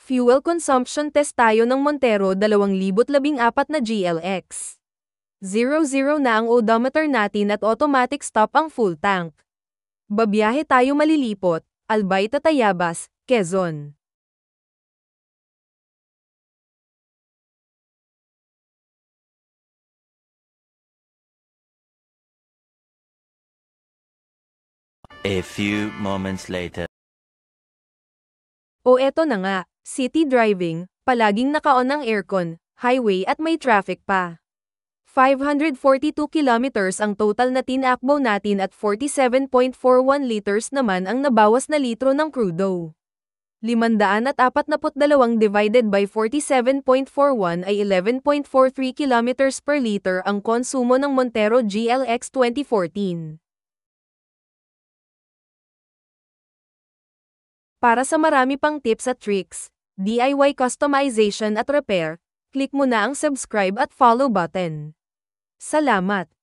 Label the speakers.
Speaker 1: Fuel consumption test tayo ng Montero 2014 na GLX. 00 na ang odometer natin at automatic stop ang full tank. Babiyahe tayo malilipot, Albay Tayabas, Quezon.
Speaker 2: A few moments later.
Speaker 1: O eto na nga, city driving, palaging naka-on ang aircon, highway at may traffic pa. 542 kilometers ang total na tinakbo natin at 47.41 liters naman ang nabawas na litro ng crudo. 542 divided by 47.41 ay 11.43 kilometers per liter ang konsumo ng Montero GLX 2014. Para sa marami pang tips at tricks, DIY customization at repair, click mo na ang subscribe at follow button. Salamat!